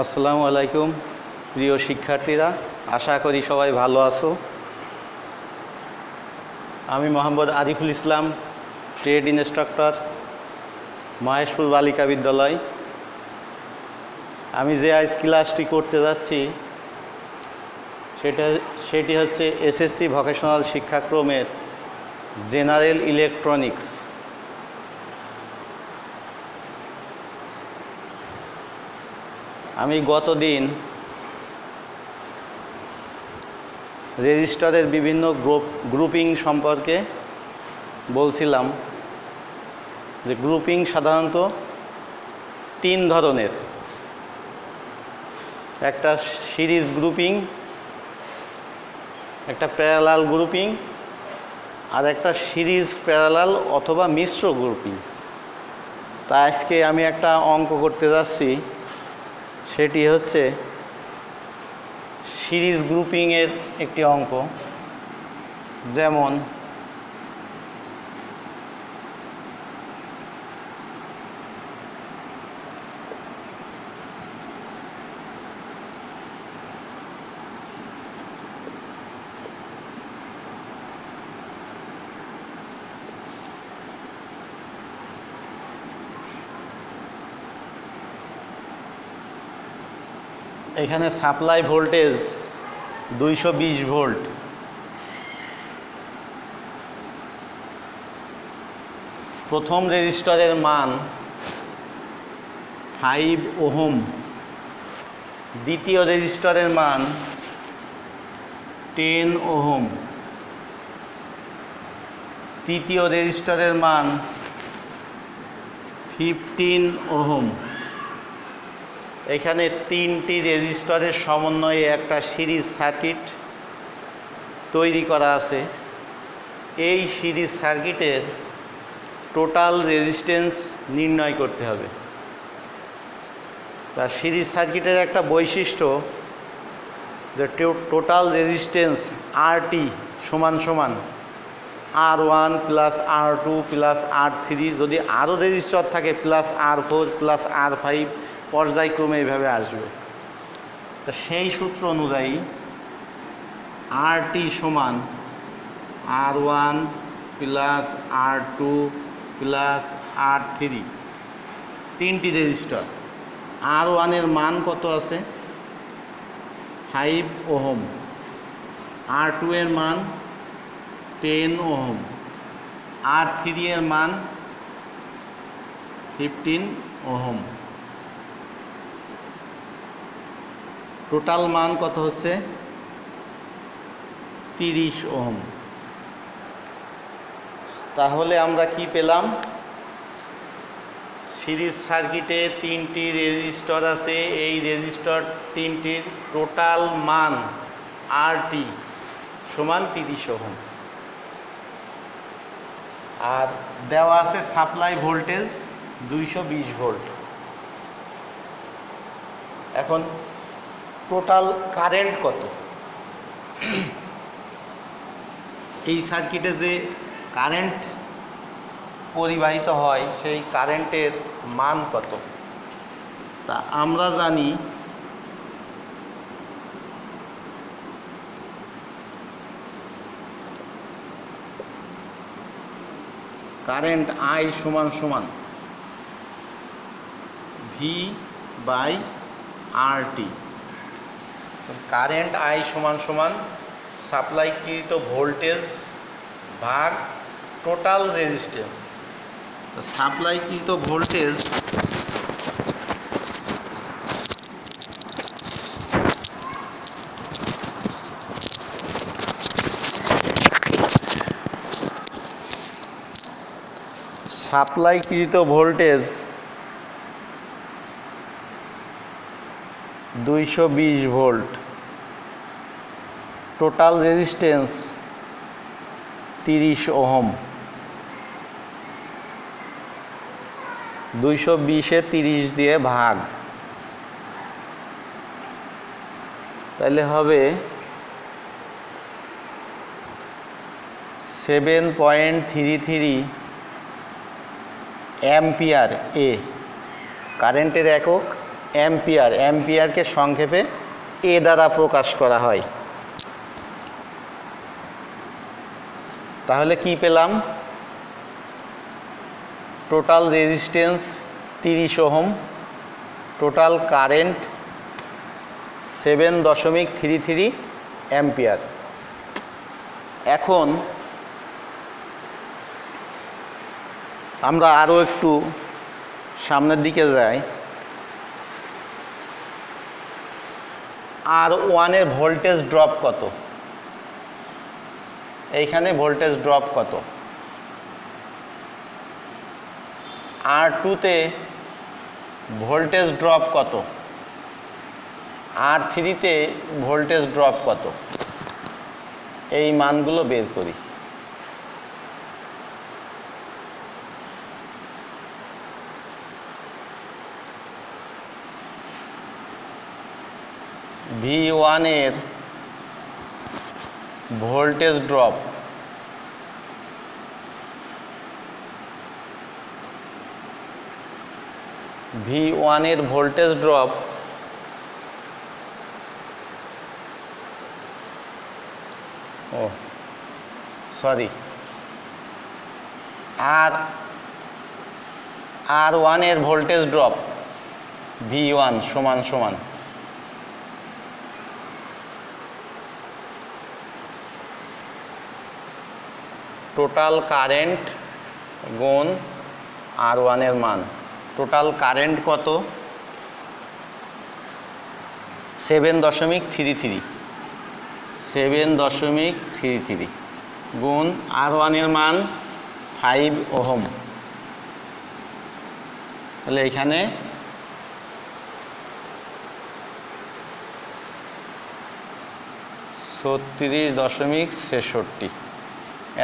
আসসালামু আলাইকুম প্রিয় শিক্ষার্থীরা, আশা করি সবাই ভালো আছো। আমি মোহাম্মদ আরিফুল ইসলাম, ট্রেড ইনস্ট্রাক্টর, মহেশপুর বালিকা বিদ্যালয়। আমি যে আজ ক্লাসটি করতে যাচ্ছি সেটি হচ্ছে এসএসসি ভোকেশনাল শিক্ষাক্রমের জেনারেল ইলেকট্রনিক্স। আমি গতদিন রেজিস্টারের বিভিন্ন গ্রুপিং সম্পর্কে বলছিলাম যে গ্রুপিং সাধারণত তিন ধরনের। একটা সিরিজ গ্রুপিং, একটা প্যারালাল গ্রুপিং, আর একটা সিরিজ প্যারালাল অথবা মিশ্র গ্রুপিং। তা আজকে আমি একটা অঙ্ক করতে যাচ্ছি, সেটি হচ্ছে সিরিজ গ্রুপিংয়ের একটি অঙ্ক। যেমন এখানে সাপ্লাই ভোল্টেজ 220 ভোল্ট। প্রথম রেজিস্টারের মান 5 ওহম, দ্বিতীয় রেজিস্টারের মান 10 ওহম, তৃতীয় রেজিস্টারের মান 15 ওহম। এখানে তিনটি রেজিস্টারের সমন্বয়ে একটা সিরিজ সার্কিট তৈরি করা আছে। এই সিরিজ সার্কিটের টোটাল রেজিস্ট্যান্স নির্ণয় করতে হবে। তা সিরিজ সার্কিটের একটা বৈশিষ্ট্য যে টোটাল রেজিস্ট্যান্স RT সমান সমান R1 plus R2 plus R3, যদি আরও রেজিস্টার থাকে প্লাস R4 প্লাস R5, পর্যায়ক্রমে এইভাবে আসবে। তা সেই সূত্র অনুযায়ী RT সমান R1 plus R2 plus R3, তিনটি রেজিস্টার। R1 এর মান কত আছে? 5 ওহম। R2 এর মান 10 ওহম। R3 এর মান 15 ওহম। টোটাল মান কত হচ্ছে? 30 ওহম। তাহলে আমরা কি পেলাম? সিরিজ সার্কিটে তিনটি রেজিস্টার আছে। এই রেজিস্টার তিনটির টোটাল মান RT সমান 30 ওহম। আর দেওয়া আছে সাপ্লাই ভোল্টেজ 220 ভোল্ট। এখন টোটাল কারেন্ট কত? এই সার্কিটে যে কারেন্ট পরিবাহিত হয় সেই কারেন্টের মান কত? তা আমরা জানি কারেন্ট I সমান সমান V/RT। কারেন্ট I সমান সমান সাপ্লাইকৃত ভোল্টেজ ভাগ টোটাল রেজিস্ট্যান্স। তো সাপ্লাইকৃত voltage voltage 220 volt. Total resistance 30 ohm. 220-এ 30 দিয়ে ভাগ, তাহলে হবে 7.33 অ্যাম্পিয়ার। কারেন্টের একক অ্যাম্পিয়ার, অ্যাম্পিয়ারকে সংক্ষেপে এ দ্বারা প্রকাশ করা হয়। তাহলে কি পেলাম? Total resistance 30 ohm, total current 7.33 ampere. এখন আমরা আরও একটু সামনের দিকে যাই। R1-এর ভোল্টেজ ড্রপ কত? এইখানে ভোল্টেজ ড্রপ কত? R2-তে ভোল্টেজ ড্রপ কত? R3-তে ভোল্টেজ ড্রপ কত? এই মানগুলো বের করি। V1-এর ভোল্টেজ ড্রপ V1-এর ভোল্টেজ ড্রপ R1-এর ভোল্টেজ ড্রপ V1 সমান সমান টোটাল কারেন্ট গুণ R1-এর মান। টোটাল কারেন্ট কত? 7.33 7.33 গুণ R1-এর মান 5 ওহম। তাহলে এখানে (36.63)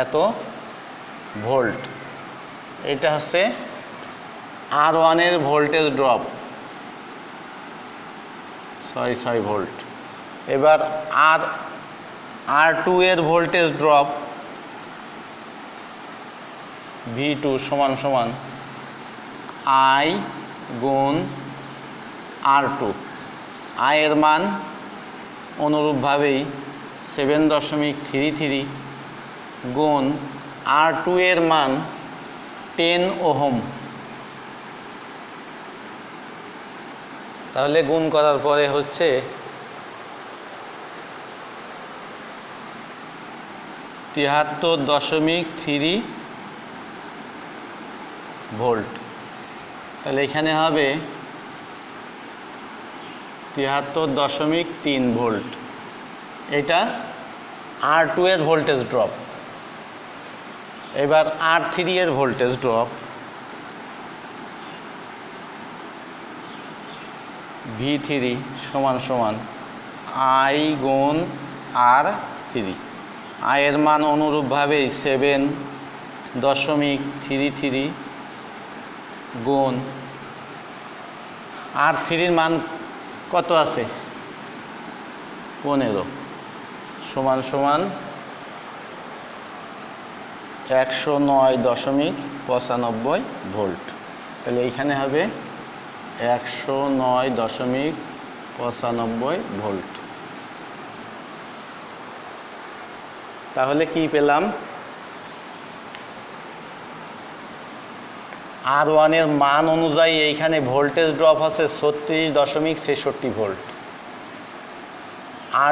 এত ভোল্ট। এটা হচ্ছে R1-এর ভোল্টেজ ড্রপ 6 ভোল্ট। এবার R2-এর ভোল্টেজ ড্রপ V2 সমান সমান I গুণ R2। I এর মান অনুরূপভাবেই 7.33 গুণ R2-এর মান 10 ওহম। তাহলে গুণ করার পরে হচ্ছে 73.3 ভোল্ট। তাহলে এখানে হবে 73.3 ভোল্ট। এটা R2-এর ভোল্টেজ ড্রপ। এবার R3-এর ভোল্টেজ ড্রপ V3 সমান সমান I গুণ R3। I এর মান অনুরূপভাবেই 7.33 গুণ R3-র মান কত আছে? 15 সমান সমান 109.95 ভোল্ট। তাহলে এইখানে হবে 109.95 ভোল্ট। তাহলে কি পেলাম? R1-এর মান অনুযায়ী এইখানে ভোল্টেজ ড্রপ হচ্ছে 36.63 ভোল্ট।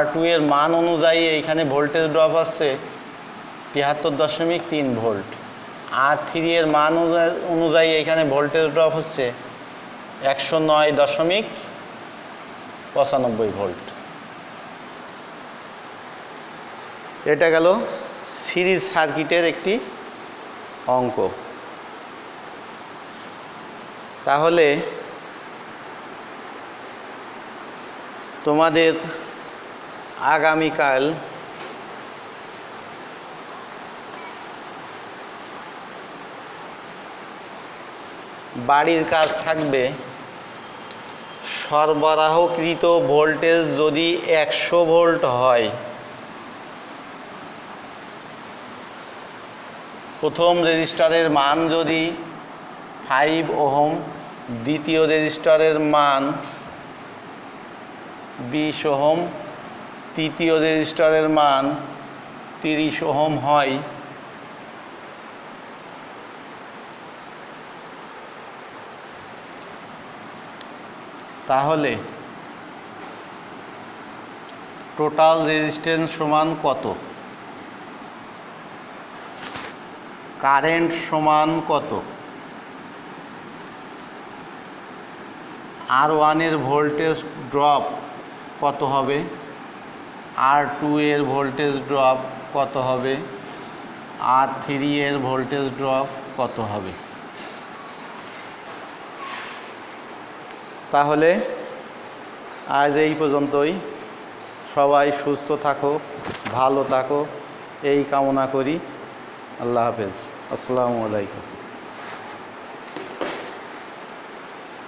R2-এর মান অনুযায়ী এইখানে ভোল্টেজ ড্রপ হচ্ছে 73.3 ভোল্ট। R3-এর মান অনুযায়ী এইখানে ভোল্টেজ ড্রপ হচ্ছে 109.95 ভোল্ট। এটা গেল সিরিজ সার্কিটের একটি অঙ্ক। তাহলে তোমাদের আগামীকাল বাড়ির কাজ থাকবে। সরবরাহকৃত ভোল্টেজ যদি 100 ভোল্ট হয়, প্রথম রেজিস্টারের মান যদি 5 ওহম, দ্বিতীয় রেজিস্টারের মান 20 ওহম, তৃতীয় রেজিস্টারের মান 30 ওহম হয়, তাহলে টোটাল রেজিস্ট্যান্স সমান কত? কারেন্ট সমান কত? R1 এর ভোল্টেজ ড্রপ কত হবে? R2 এর ভোল্টেজ ড্রপ কত হবে? R3 এর ভোল্টেজ ড্রপ কত হবে? তাহলে আজ এই পর্যন্তই। সবাই সুস্থ থাকো, ভালো থাকো এই কামনা করি। আল্লাহ হাফেজ। আসসালামু আলাইকুম।